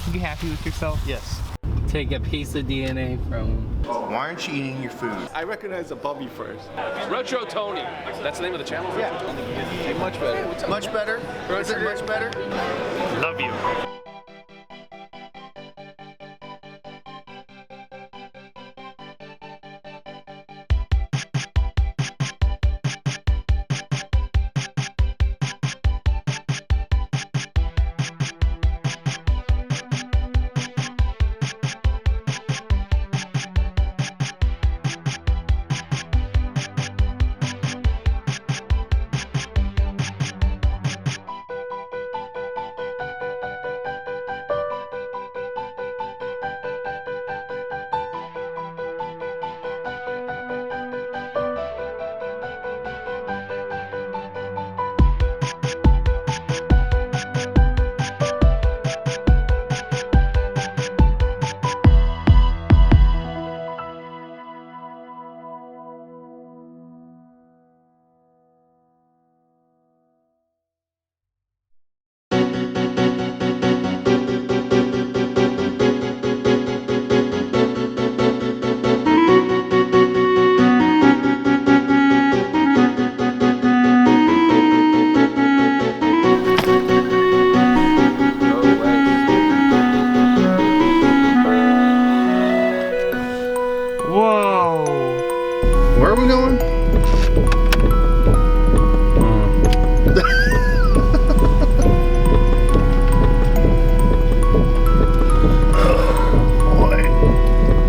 You happy with yourself? Yes. Take a piece of DNA from... Why aren't you eating your food? I recognize a Bubby first. Retro Tony. That's the name of the channel? Yeah. Much better. Much better? Is it much better? Love you. Where are we going?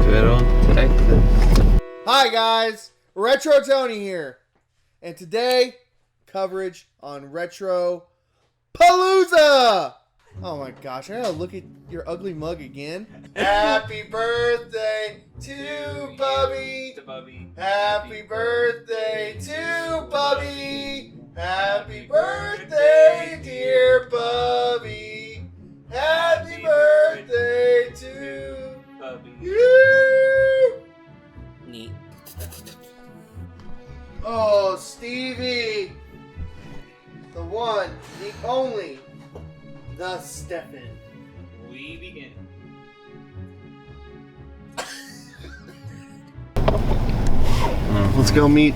Good old Texas. Hi guys, Retro Tony here, and today coverage on Retropalooza. Oh my gosh, I gotta look at your ugly mug again. Happy birthday to Bubby. Happy birthday to Bubby. Happy birthday, dear Bubby. Happy birthday to you. Neat. Oh, Stevie. The one, the only, the Stefan. We begin. Let's go meet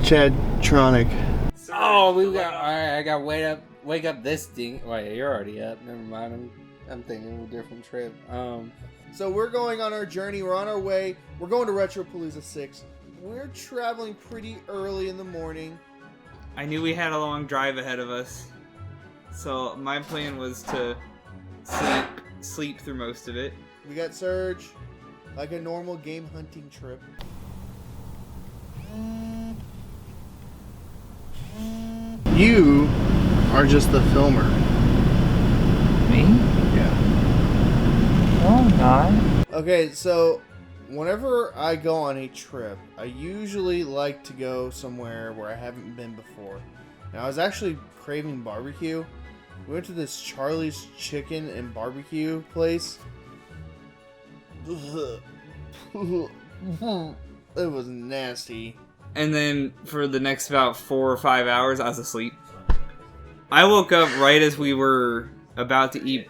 Chad Tronic. Oh, we got. Alright, I got wake up this thing. Wait, you're already up. Never mind. I'm thinking of a different trip. So we're going on our journey. We're on our way. We're going to Retropalooza 6. We're traveling pretty early in the morning. I knew we had a long drive ahead of us, so my plan was to sleep through most of it. We got Surge, like a normal game hunting trip. You are just the filmer. Me? Yeah. No, I'm not. Okay, so whenever I go on a trip, I usually like to go somewhere where I haven't been before. Now, I was actually craving barbecue. We went to this Charlie's Chicken and Barbecue place. It was nasty. And then for the next about 4 or 5 hours, I was asleep. I woke up right as we were about to eat.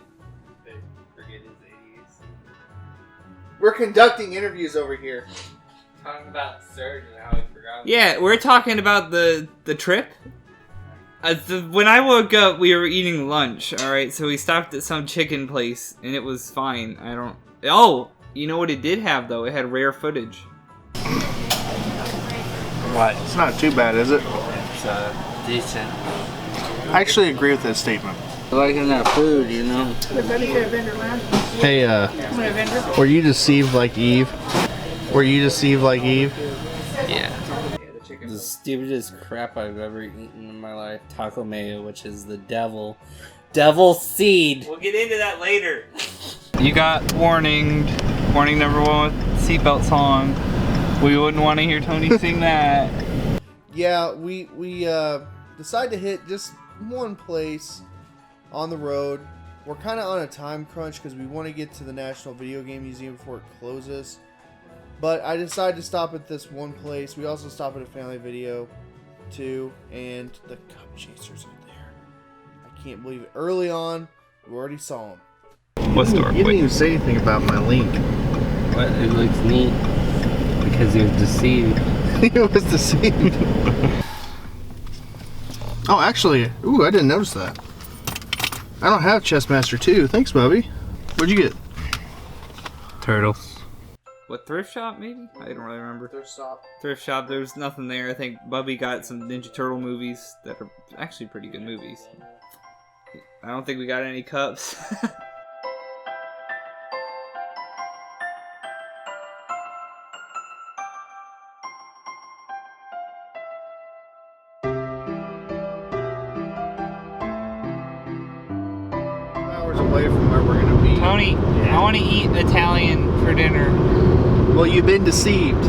We're conducting interviews over here. Talking about Surge and how he forgot. Yeah, we're talking about the trip. When I woke up, we were eating lunch. All right, so we stopped at some chicken place, and it was fine. Oh, you know what it did have though? It had rare footage. What? It's not too bad, is it? It's decent. I actually agree with that statement. Liking that food, you know. Hey, were you deceived like Eve? Yeah. The stupidest crap I've ever eaten in my life. Taco mayo, which is the devil. Devil seed! We'll get into that later. You got warning number 1 with seatbelt song. We wouldn't want to hear Tony sing that. Yeah, we decided to hit just one place on the road. We're kind of on a time crunch because we want to get to the National Video Game Museum before it closes. But I decided to stop at this one place. We also stopped at a family video too, and the cup chasers are there. I can't believe it. Early on, we already saw them. What store? You didn't even say anything about my link. What? It looks neat because you're deceived. It was deceived. Oh, actually, I didn't notice that. I don't have Chessmaster 2. Thanks, Bubby. What'd you get? Turtles. What, thrift shop maybe? I don't really remember. Thrift shop. There's nothing there. I think Bubby got some Ninja Turtle movies that are actually pretty good movies. I don't think we got any cups. Hours away from where we're gonna be. Tony, I want to eat Italian for dinner. Well, you've been deceived.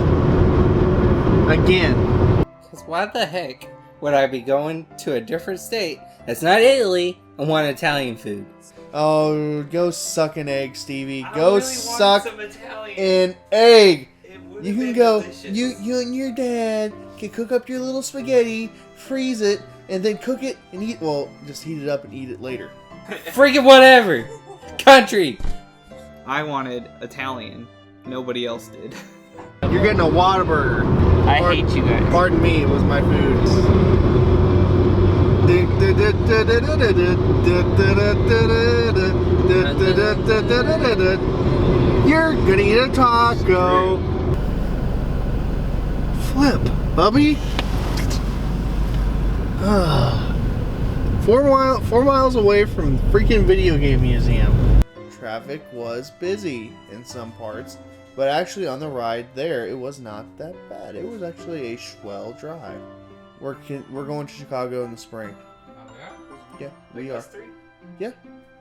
Again. Because why the heck would I be going to a different state that's not Italy and want Italian food? Oh, go suck an egg, Stevie. Go suck Italian. an egg. You can go. You and your dad can cook up your little spaghetti, freeze it, and then cook it and eat. Well, just heat it up and eat it later. Freaking whatever! Country! I wanted Italian. Nobody else did. You're getting a Whataburger. I hate you guys. Pardon me, it was my food. You're gonna eat a taco. Flip, Bubby. 4 miles away from freaking video game museum. Traffic was busy in some parts, but actually on the ride there, it was not that bad. It was actually a swell drive. We're going to Chicago in the spring. Yeah, we are. Yeah,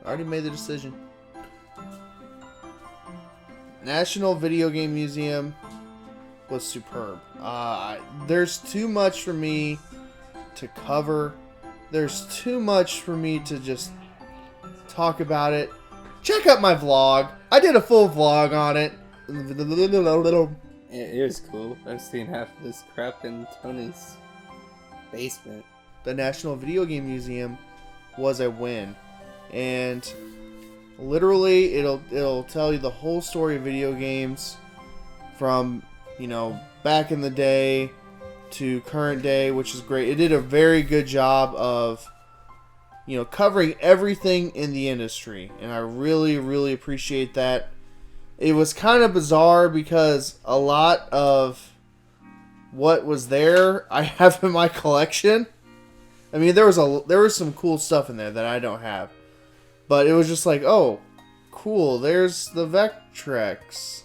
I already made the decision. National Video Game Museum was superb. There's too much for me to cover. There's too much for me to just talk about it. Check out my vlog. I did a full vlog on it. It was cool. I've seen half of this crap in Tony's basement. The National Video Game Museum was a win, and literally it'll tell you the whole story of video games from, you know, back in the day to current day, which is great. It did a very good job of, you know, covering everything in the industry, and I really, really appreciate that. It was kind of bizarre because a lot of what was there I have in my collection. I mean, there was some cool stuff in there that I don't have, but it was just like, oh, cool. There's the Vectrex.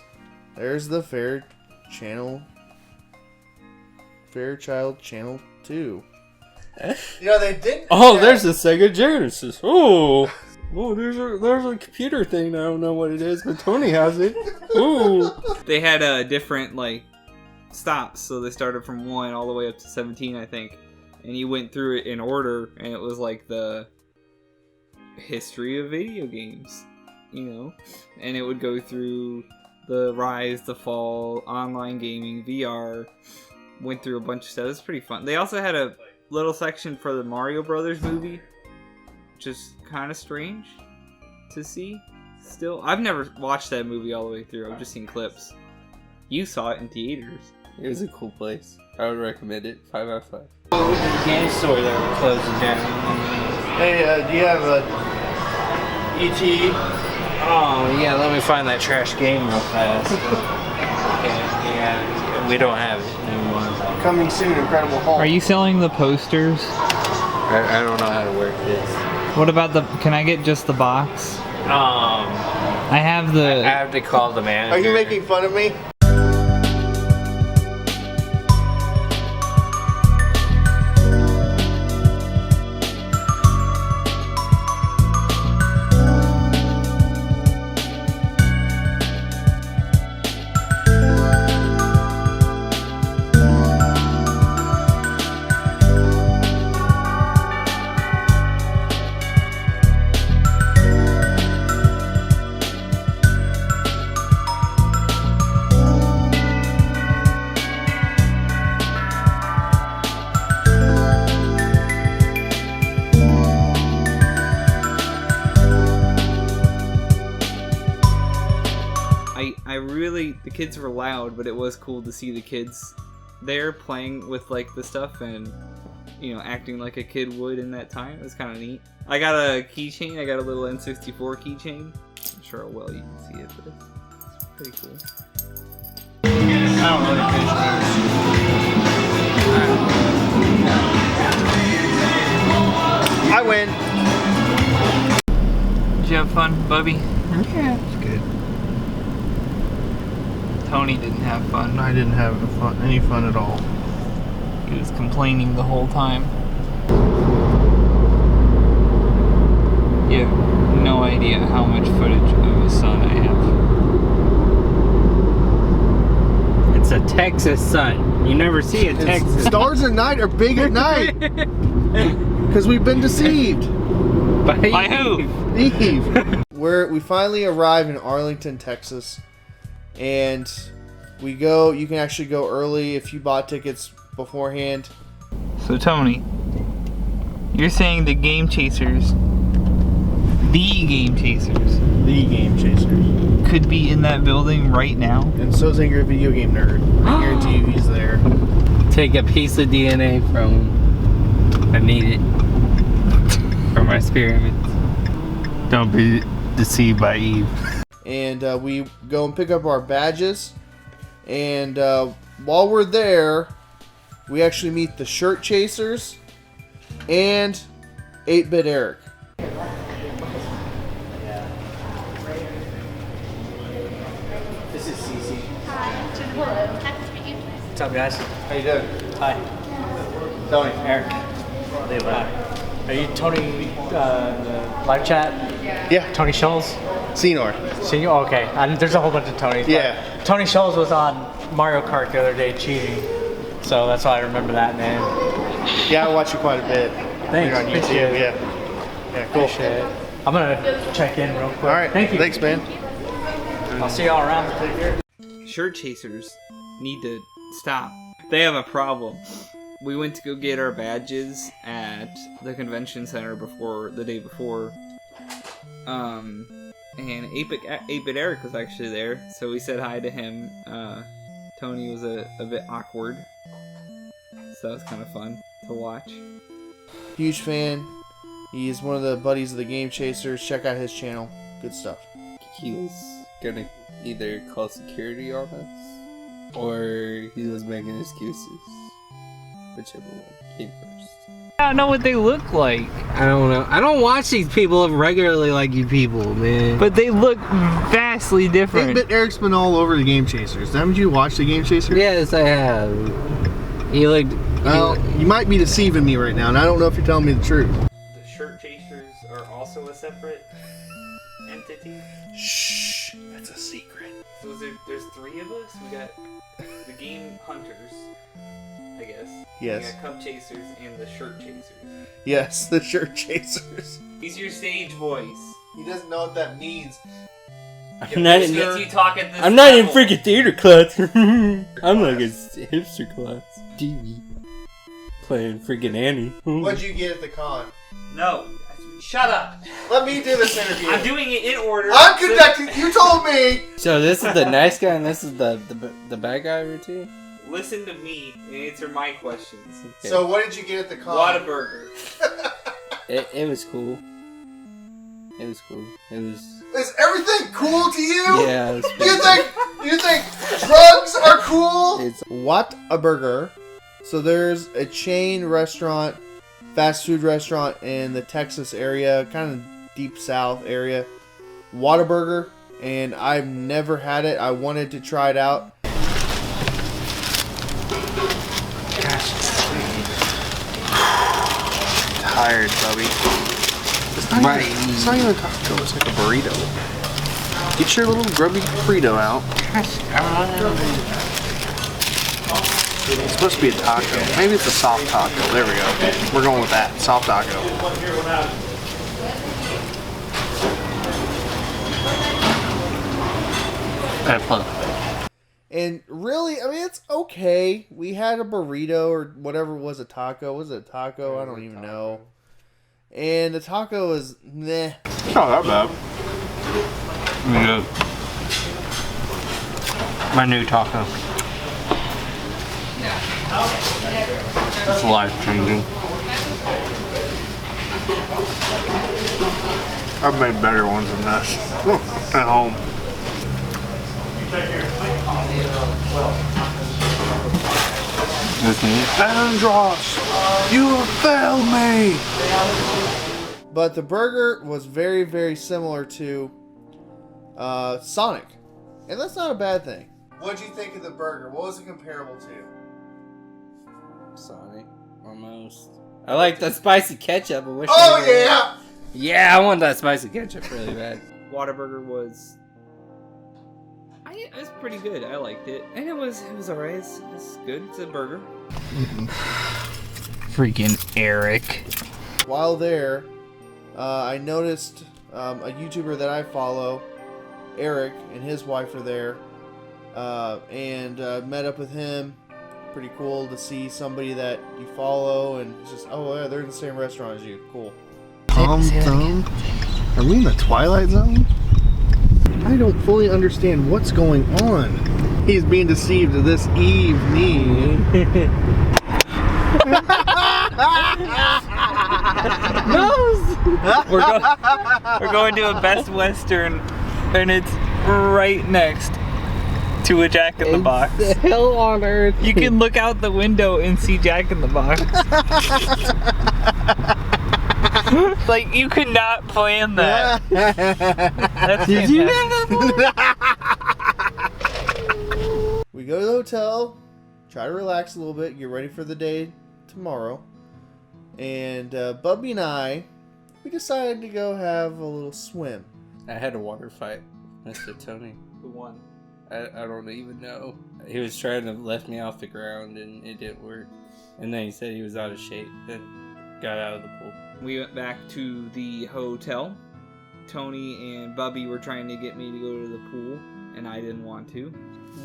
There's the Fairchild Channel 2. You know, they didn't. Oh, there's the Sega Genesis. Oh, there's a computer thing. I don't know what it is, but Tony has it. Ooh. They had different like stops, so they started from 1 all the way up to 17, I think. And you went through it in order, and it was like the history of video games, you know? And it would go through the rise, the fall, online gaming, VR, went through a bunch of stuff. It was pretty fun. They also had a little section for the Mario Brothers movie, which is kind of strange to see still. I've never watched that movie all the way through. I've just seen clips. You saw it in theaters. It was a cool place. I would recommend it. 5 out of 5. Game store that we're closing down. Hey, do you have a ET? Oh yeah, let me find that trash game real fast. yeah, we don't have it anymore. Coming soon, Incredible Hulk. Are you selling the posters? I don't know how to work this. What about the... Can I get just the box? I have the... I have to call the manager. Are you making fun of me? the kids were loud, but it was cool to see the kids there playing with like the stuff and, you know, acting like a kid would in that time. It was kind of neat. I got a keychain. I got a little N64 keychain. I'm sure how well you can see it, but it's pretty cool. I don't really fish. I win. Did you have fun, Bubby? Yeah, it's good. Tony didn't have fun. I didn't have any fun at all. He was complaining the whole time. You have no idea how much footage of his son I have. It's a Texas sun. You never see a Texas. Stars at night are big at night. Because we've been deceived. By who? Eve. We finally arrive in Arlington, Texas, and we go. You can actually go early if you bought tickets beforehand. So Tony, you're saying the Game Chasers, could be in that building right now? And so's Angry Video Game Nerd. I guarantee you he's there. Take a piece of DNA from him. I need it for my experiments. Don't be deceived by Eve. And we go and pick up our badges. And while we're there, we actually meet the Shirt Chasers and 8-Bit Eric. This is Cece. Hi. Hello. Nice to meet you. What's up, guys? How you doing? Hi, Tony. Eric. Are you Tony, the live chat? Yeah. Tony Scholes? Senor. Senior? Oh, okay. There's a whole bunch of Tonys. Yeah. Tony Scholes was on Mario Kart the other day cheating. So that's why I remember that name. Yeah, I watch you quite a bit. Thanks. You're on YouTube. Appreciate it. Yeah, cool. Appreciate it. I'm going to check in real quick. All right. Thank you. Thanks, man. I'll see y'all around. Take care. Shirt Chasers need to stop. They have a problem. We went to go get our badges at the convention center the day before. And 8-Bit Eric was actually there, so we said hi to him. Tony was a bit awkward, so that was kind of fun to watch. Huge fan. He's one of the buddies of the Game Chasers. Check out his channel. Good stuff. He was gonna either call security on us, or he was making excuses. Whichever one came first. I don't know what they look like. I don't know. I don't watch these people regularly like you people, man. But they look vastly different. 8-Bit Eric's been all over the Game Chasers. Haven't you watched the Game Chasers? Yes, I have. He looked. Well, you might be deceiving me right now, and I don't know if you're telling me the truth. The Shirt Chasers are also a separate entity. Shh, that's a secret. So there's 3 of us. We got the Game Hunters, I guess. Yes. We got Cup Chasers and the Shirt Chasers. Yes, the Shirt Chasers. He's your stage voice. He doesn't know what that means. I'm not in Gets you talking this I'm not in level. freaking theater class. I'm like a hipster class. TV. Playing freaking Annie. What'd you get at the con? No. Shut up. Let me do this interview. I'm doing it in order. I'm conducting. You told me. So this is the nice guy and this is the bad guy routine? Listen to me and answer my questions. Okay. So what did you get at the con? Whataburger. It was cool. It was cool. It was... Is everything cool to you? Yeah, it was You think drugs are cool? It's... What a Burger. So there's a chain restaurant, fast food restaurant in the Texas area, kind of deep south area. Whataburger, and I've never had it. I wanted to try it out. Tired, Bubby. It's not even a taco. It's like a burrito. Get your little grubby burrito out. It's supposed to be a taco. Maybe it's a soft taco. There we go. We're going with that. Soft taco. And really, I mean, it's okay. We had a burrito or whatever it was, a taco. Was it a taco? I don't even know. And the taco was meh. It's not that bad. My new taco. It's life changing. I've made better ones than this at home. Andros, you failed me. But the burger was very, very similar to Sonic, and that's not a bad thing. What'd you think of the burger? What was it comparable to? Sonic, almost. I like the spicy ketchup. I wish. Oh yeah. Yeah, I want that spicy ketchup really bad. Whataburger was. It was pretty good. I liked it, and it was alright. It's good. It's a burger. Freaking Eric. While there, I noticed a YouTuber that I follow, Eric, and his wife are there, and met up with him. Pretty cool to see somebody that you follow, and it's just, oh yeah, they're in the same restaurant as you. Cool. Zone? Are we in the Twilight Zone? I don't fully understand what's going on. He's being deceived this evening. We're going to a Best Western, and it's right next to a Jack in the Box. The hell on earth? You can look out the window and see Jack in the Box. Like, you could not plan that. That's Did you We go to the hotel, try to relax a little bit, get ready for the day tomorrow. And Bubby and I, we decided to go have a little swim. I had a water fight, Mr. Tony. Who won? I don't even know. He was trying to lift me off the ground and it didn't work. And then he said he was out of shape and got out of the pool. We went back to the hotel. Tony and Bubby were trying to get me to go to the pool, and I didn't want to.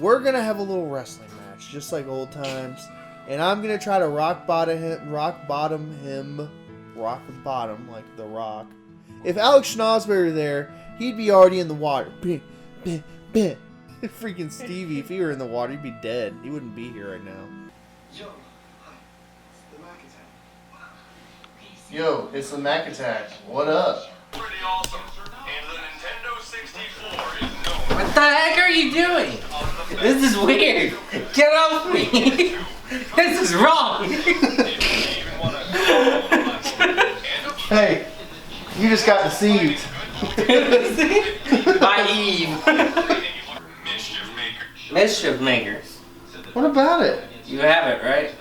We're gonna have a little wrestling match, just like old times. And I'm gonna try to rock bottom him, like The Rock. If Alex Schnauzberger were there, he'd be already in the water. Freaking Stevie, if he were in the water, he'd be dead. He wouldn't be here right now. Yo, it's the Mac Attack. What up? Pretty awesome. And the Nintendo 64 is known. What the heck are you doing? This is weird. Get off me. This is wrong. Hey, you just got deceived. By Eve. Mischief makers. What about it? You have it, right?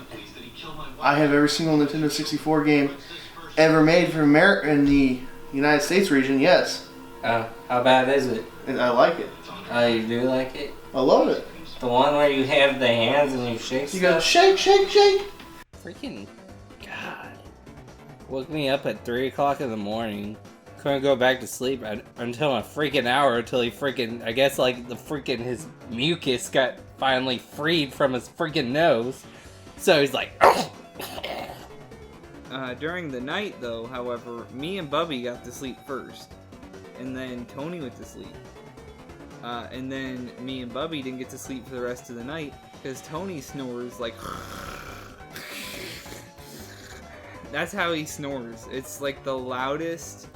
I have every single Nintendo 64 game ever made for America in the United States region, yes. Oh, how bad is it? And I like it. Oh, you do like it? I love it. The one where you have the hands and you shake You stuff? go shake, shake, shake. Freaking God. Woke me up at 3 o'clock in the morning. Couldn't go back to sleep until a freaking hour until he freaking, I guess like his mucus got finally freed from his freaking nose. So he's like, During the night, though, however, me and Bubby got to sleep first. And then Tony went to sleep. And then me and Bubby didn't get to sleep for the rest of the night because Tony snores like... That's how he snores. It's like the loudest...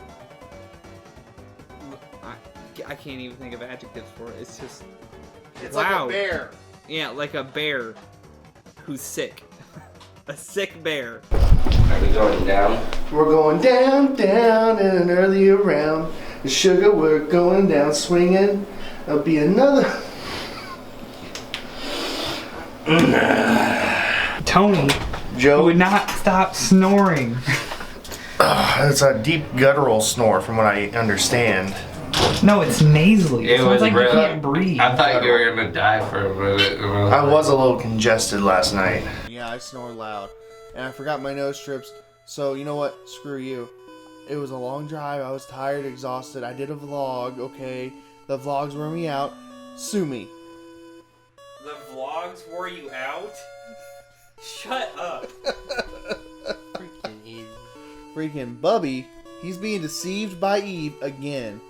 I can't even think of adjectives for it. It's just It's loud. like a bear. Yeah, like a bear who's sick. A sick bear. are we going down? We're going down, down, in an earlier round. The sugar, we're going down swinging. There'll be another. Tony Joe. would not stop snoring. It's a deep guttural snore from what I understand. No, it's nasally. It was like really- you can't breathe. I thought you were gonna die for a minute. I was a little congested last night. Yeah, I snore loud. And I forgot my nose strips. So, you know what? Screw you. It was a long drive. I was tired, exhausted. I did a vlog, okay? The vlogs wore me out. Sue me. The vlogs wore you out? Shut up. Freaking easy. Freaking Bubby, he's being deceived by Eve again.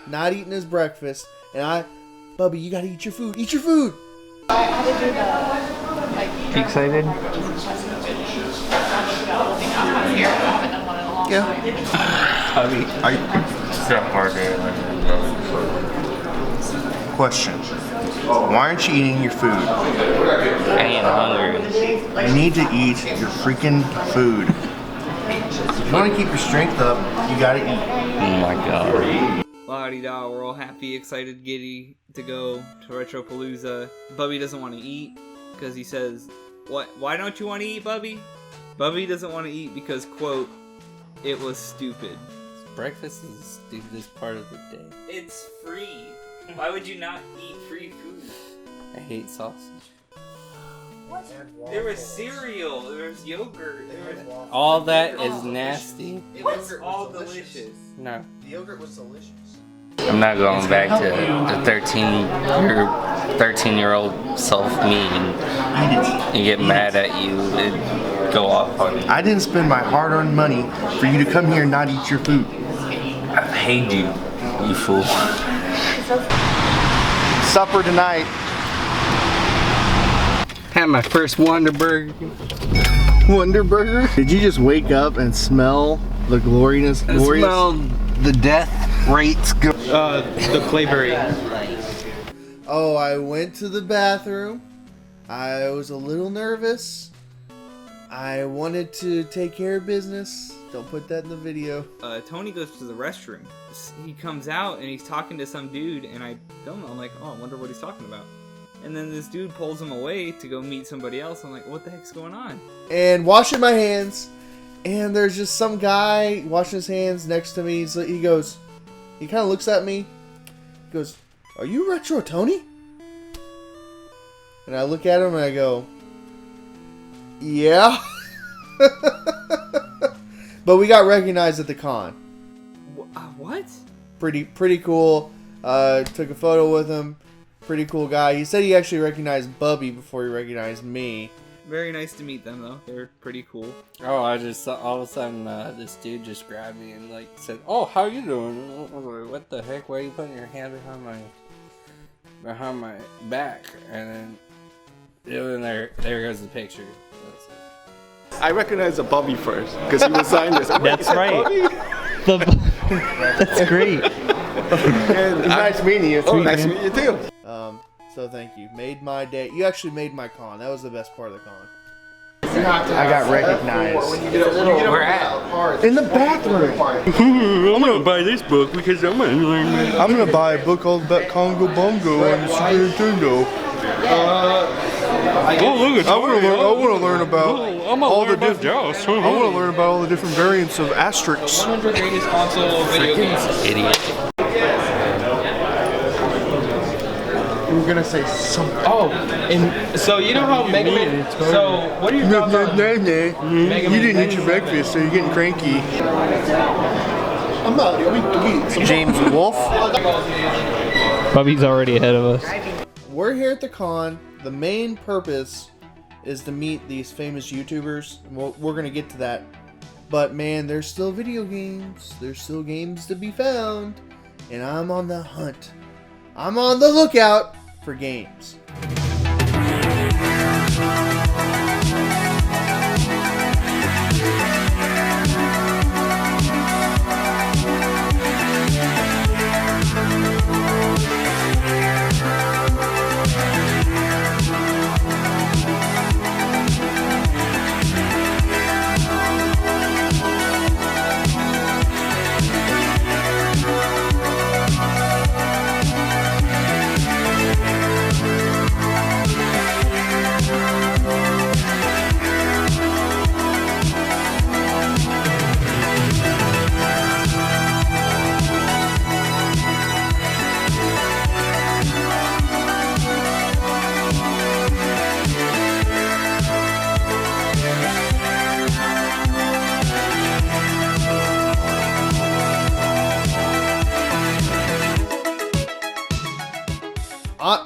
Not eating his breakfast. And Bubby, you gotta eat your food. Eat your food! You excited? Yeah. Question. Why aren't you eating your food? I ain't hungry. You need to eat your freaking food. If you want to keep your strength up, you gotta eat. Oh my god. La-di-da, we're all happy, excited, giddy to go to Retropalooza. Bubby doesn't want to eat because he says, "What? Why don't you want to eat, Bubby?" Bubby doesn't want to eat because, quote, "it was stupid." Breakfast is the stupidest part of the day. It's free. Why would you not eat free food? I hate sausage. There was cereal, there was yogurt, there was... All that is nasty. It was all delicious. No. The yogurt was delicious. I'm not going back to the 13-year-old self-me and get mad at you and go off on you. I didn't spend my hard-earned money for you to come here and not eat your food. I hate you, you fool. Supper tonight. Had my first Wonder Burger. Wonder Burger? Did you just wake up and smell the glorious? I smelled the death rates go. The Clayberry. Oh, I went to the bathroom. I was a little nervous. I wanted to take care of business. Don't put that in the video. Tony goes to the restroom. He comes out and he's talking to some dude, and I don't know. I'm like, oh, I wonder what he's talking about. And then this dude pulls him away to go meet somebody else. I'm like, what the heck's going on? And washing my hands, and there's just some guy washing his hands next to me. He goes, he kind of looks at me. He goes, "Are you Retro Tony?" And I look at him and I go, "Yeah." But we got recognized at the con. What? Pretty cool. Took a photo with him. Pretty cool guy. He said he actually recognized Bubby before he recognized me. Very nice to meet them, though. They're pretty cool. Oh, I just saw, all of a sudden this dude just grabbed me and like said, "Oh, how you doing?" I was like, "What the heck? Why are you putting your hand behind my back?" And then there goes the picture. I recognized a Bubby first because he was signed this. That's right. That's great. Nice meeting you. Oh, nice to meet you too. So thank you. Made my day. You actually made my con. That was the best part of the con. I got recognized. Where at? In the bathroom. I'm gonna buy this book because I'm gonna learn. I'm gonna buy a book all about Congo Bongo and the Super Nintendo. I want to learn about all the different. I want to learn about all the different variants of Asterix. 100 greatest console video games. Idiot. You were gonna say something. Oh, and so you know how Mega Man. So what are your thoughts on Mega You Man? didn't eat your breakfast, so you're getting cranky. I'm not. James Wolf. Bubby's already ahead of us. We're here at the con. The main purpose is to meet these famous YouTubers. We're gonna get to that. But man, there's still video games. There's still games to be found. And I'm on the hunt. I'm on the lookout for games.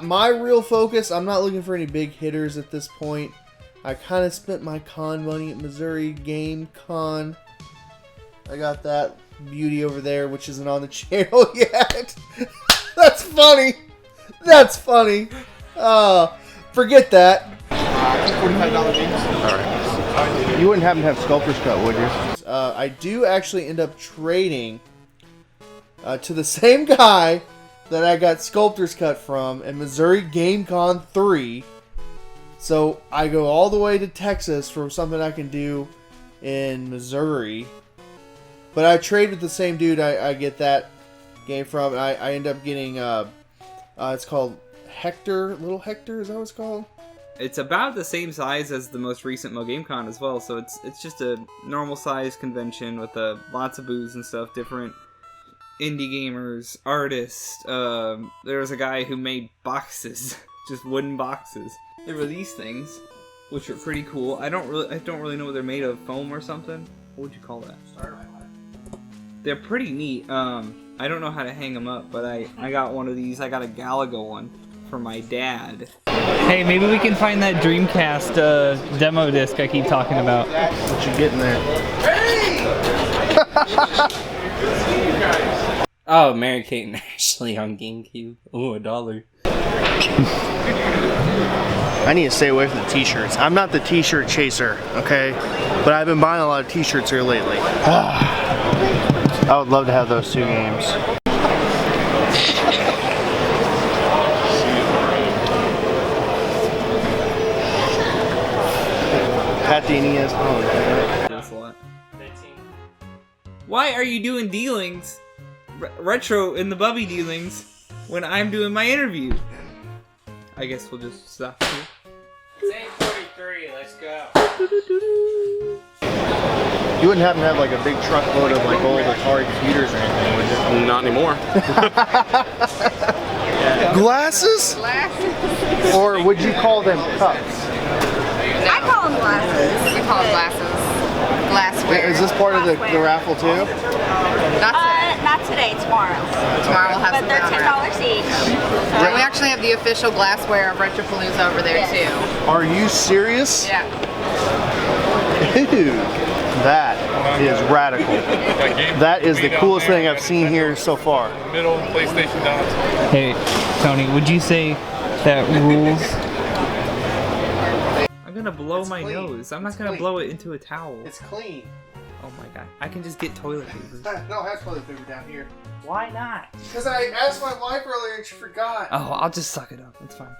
My real focus, I'm not looking for any big hitters at this point. I kind of spent my con money at Missouri Game Con. I got that beauty over there, which isn't on the channel yet. That's funny. That's funny. But forget that. $45 games. Alright. You wouldn't happen to have Sculptor's Cut, would you? I do actually end up trading to the same guy that I got Sculptor's Cut from in Missouri GameCon 3. So I go all the way to Texas for something I can do in Missouri. But I trade with the same dude I get that game from. And I end up getting, it's called Hector, Little Hector, is that what it's called? It's about the same size as the most recent MoGameCon as well, so it's just a normal size convention with lots of booths and stuff, different indie gamers, artists. There was a guy who made boxes, just wooden boxes. There were these things, which are pretty cool. I don't really know what they're made of, foam or something. What would you call that? They're pretty neat. I don't know how to hang them up, but I got one of these. I got a Galaga one for my dad. Hey, maybe we can find that Dreamcast demo disc I keep talking about. What you getting there? Oh, Mary Kate and Ashley on GameCube. Ooh, $1. I need to stay away from the t-shirts. I'm not the t-shirt chaser, okay? But I've been buying a lot of t-shirts here lately. I would love to have those two games. Pat the NES. That's a lot. Why are you doing dealings, retro in the Bubby dealings, when I'm doing my interview? I guess we'll just stop here. It's 8:43. Let's go. You wouldn't happen to have like a big truckload of like old Atari computers or anything, would you? Not anymore. Glasses? Glasses. Or would you call them cups? I call them glasses. We call them glasses. Glassware. Is this part of the raffle too? Not today, tomorrow. Tomorrow we'll have but they're $10 each. Right. We actually have the official glassware of Retropalooza over there too. Are you serious? Yeah. Dude, that is radical. That is the coolest thing I've seen here so far. Middle PlayStation down. Hey, Tony, would you say that rules? I'm gonna blow my clean. nose. I'm not It's gonna clean. blow it into a towel. It's clean. Oh my god. I can just get toilet paper. No, I have toilet paper down here. Why not? Because I asked my wife earlier and she forgot. Oh, I'll just suck it up. It's fine.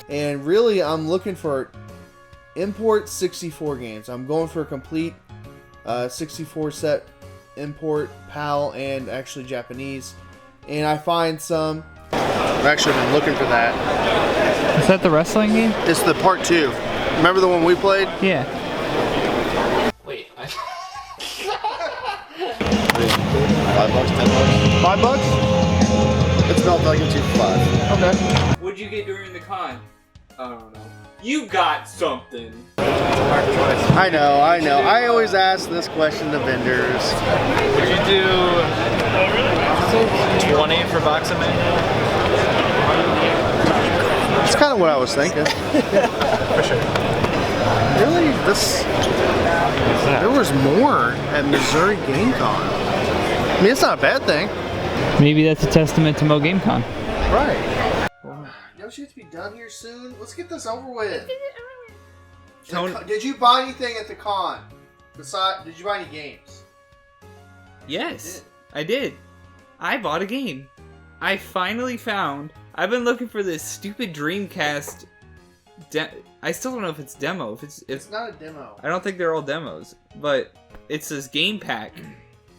And really, I'm looking for import 64 games. I'm going for a complete 64 set import, PAL, and actually Japanese. And I find some. I've actually been looking for that. Is that the wrestling game? It's the part 2. Remember the one we played? Yeah. Wait. $5, $10? It's not like it's $5. Okay. What'd you get during the con? I don't know. You got something. I know. I always ask this question to vendors. Would you do 20 for boxing man? It's kind of what I was thinking. For sure. Really? There was more at Missouri GameCon. I mean, it's not a bad thing. Maybe that's a testament to MoGameCon. Right. Don't you have to be done here soon? Let's get this over with. Did you buy anything at the con? Did you buy any games? Yes, I did. I bought a game. I finally found. I've been looking for this stupid Dreamcast. I still don't know if it's demo. It's not a demo. I don't think they're all demos, but it's this game pack.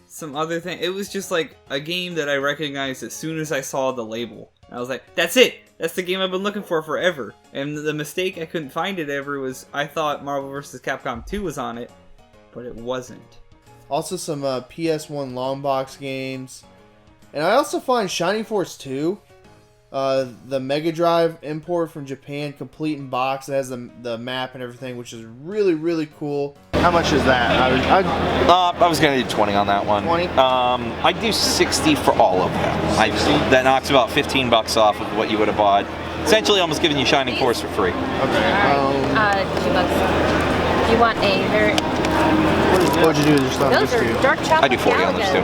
Some other thing. It was just like a game that I recognized as soon as I saw the label. I was like, that's it! That's the game I've been looking for forever. And the mistake I couldn't find it ever was I thought Marvel vs. Capcom 2 was on it, but it wasn't. Also some PS1 long box games. And I also find Shining Force 2. The Mega Drive import from Japan, complete in box. It has the map and everything, which is really, really cool. How much is that? I was going to do 20 on that one. 20? I'd do 60 for all of them. That knocks about $15 off of what you would have bought. Essentially almost giving you Shining Force for free. Okay. $2. You want a very... What'd you do with your stuff? Those are dark chocolate. I do 40 on those too.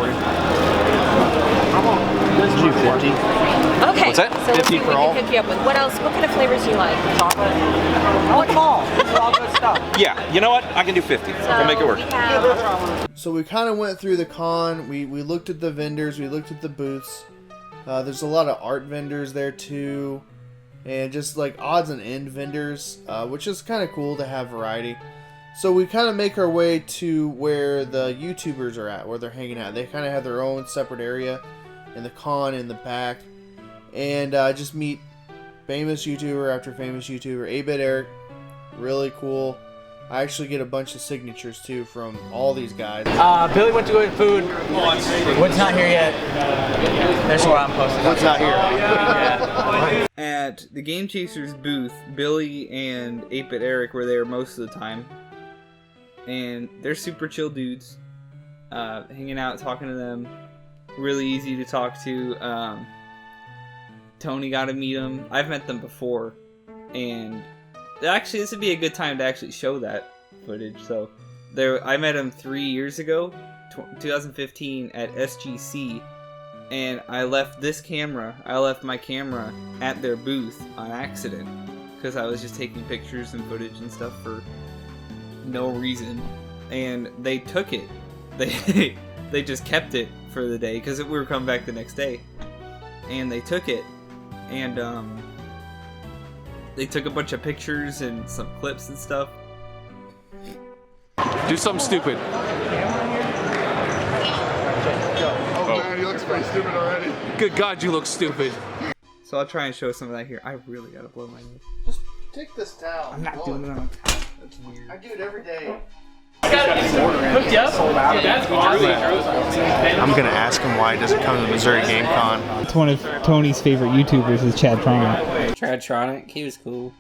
Do 50. Okay. What's that? So 50 for all? We can pick you up with. What else? What kind of flavors do you like? Chocolate. I like them all. These are all good stuff. Yeah, you know what? I can do 50. We'll make it work. We have So we kind of went through the con. We looked at the vendors. We looked at the booths. There's a lot of art vendors there too, and just like odds and end vendors, which is kind of cool to have variety. So we kind of make our way to where the YouTubers are at, where they're hanging out. They kind of have their own separate area in the con in the back, and just meet famous YouTuber after famous YouTuber. 8-Bit Eric, really cool. I actually get a bunch of signatures too from all these guys. Billy went to go get food. Wood's not here yet. That's where I'm posted. What's not here? Yeah. At the Game Chasers booth, Billy and 8-Bit Eric were there most of the time. And they're super chill dudes. Hanging out, talking to them. Really easy to talk to. Tony got to meet them. I've met them before. And actually, this would be a good time to actually show that footage. So, I met him 3 years ago, 2015 at SGC. And I left my camera at their booth on accident. Because I was just taking pictures and footage and stuff for no reason. And they took it. They just kept it for the day because we were coming back the next day. And they took it. And they took a bunch of pictures and some clips and stuff. Do something stupid. Oh man, he looks pretty stupid already. Good God, you look stupid. So I'll try and show some of that here. I really gotta blow my nose. Just take this towel. I'm not doing it on a towel. That's weird. I do it every day. Hooked you up? That's awesome. I'm gonna ask him why he doesn't come to the Missouri Game Con. It's one of Tony's favorite YouTubers is Chad Tronic. Tradtronic, he was cool.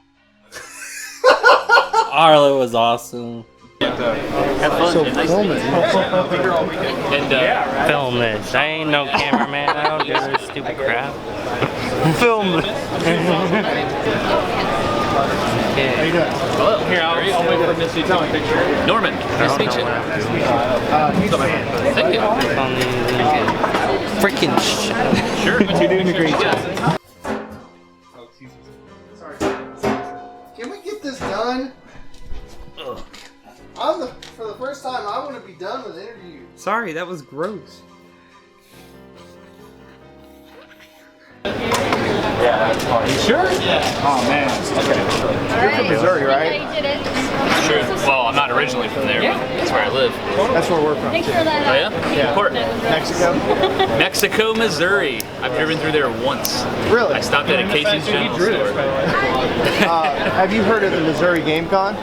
Arlo was awesome. So film it. And film this. I ain't no cameraman. I don't do this stupid crap. Film this. How you doing? Hello. Here, I'll wait for Missy to take a picture. Norman, nice to meet you. Huge fan. Thank you. Freaking shit. Sure. You're doing a great job. Sorry. Can we get this done? For the first time, I want to be done with the interview. Sorry, that was gross. Yeah, that's fine. You sure? Yeah. Oh man. Okay. You're from Missouri, right? Yeah, you did it. Sure. Well, I'm not originally from there, but that's where I live. That's where we're from. Make too. sure that Oh yeah? Port. Mexico? Mexico, Missouri. I've driven through there once. Really? I stopped at a Casey's General Store. Have you heard of the Missouri Game Con?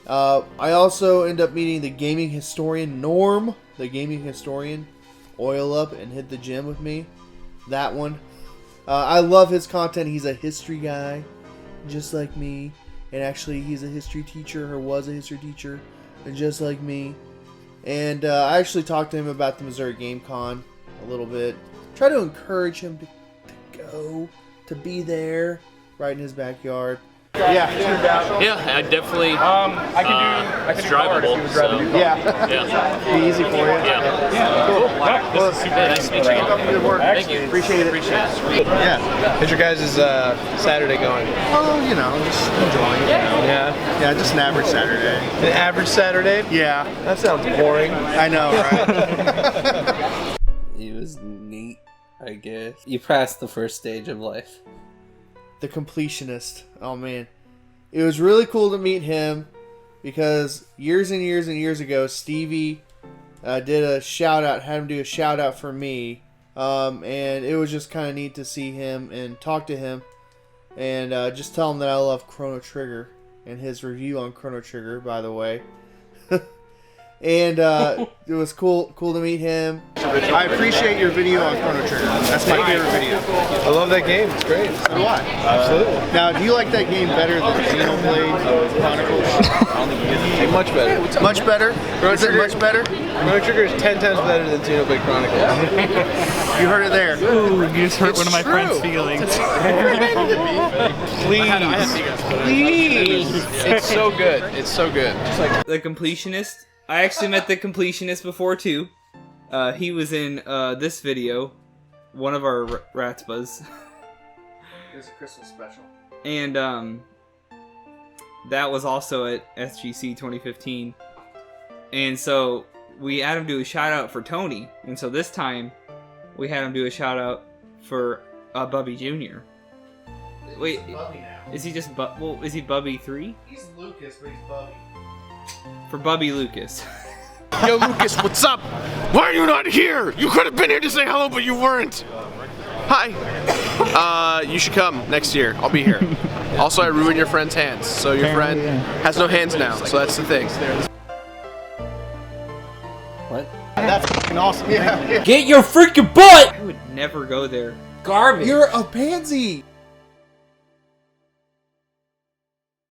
I also end up meeting the gaming historian Norm, the gaming historian. Oil up and hit the gym with me. That one. I love his content. He's a history guy, just like me. And actually, he's a history teacher, or was a history teacher, just like me. And I actually talked to him about the Missouri Game Con a little bit. Try to encourage him to go, to be there, right in his backyard. Yeah. Yeah, I definitely. I can It's drivable. So. Yeah. Yeah. Be easy for you. Yeah. Cool. Well, nice to meet you. Keep up the good work. Thank you. Appreciate it. Yeah. How's your guys' Saturday going? Oh, you know, just enjoying it. Yeah. Yeah, just an average Saturday. An average Saturday? Yeah. That sounds boring. I know, right? It was neat, I guess. You passed the first stage of life. The completionist. Oh man, it was really cool to meet him because years and years and years ago, Stevie did a shout out, had him do a shout out for me, and it was just kind of neat to see him and talk to him, and just tell him that I love Chrono Trigger and his review on Chrono Trigger, by the way. And it was cool to meet him. I appreciate your video on Chrono Trigger. That's my favorite video. I love that game. It's great. So do I. Absolutely. Now, do you like that game better than Xenoblade Chronicles? Much better. Much better? Is it much better? Chrono Trigger is 10 times better than Xenoblade Chronicles. You heard it there. Ooh, you just hurt It's one of my true. friend's feelings. Please. It's so good. It's so good. The completionist. I actually met the completionist before too. He was in this video. one of our Ratsbas. It was a Christmas special. And that was also at SGC 2015. And so we had him do a shout out for Tony. And so this time we had him do a shout out for Bubby Jr. Wait, Bubby now. is he just well? Is he Bubby 3? He's Lucas, but he's Bubby. For Bubby Lucas. Yo, Lucas, what's up? Why are you not here? You could have been here to say hello, but you weren't. Hi. You should come next year. I'll be here. Also, I ruined your friend's hands, so your friend has no hands now. So that's the thing. What? That's fucking awesome. Get your freaking butt! I would never go there. Garbage. You're a pansy.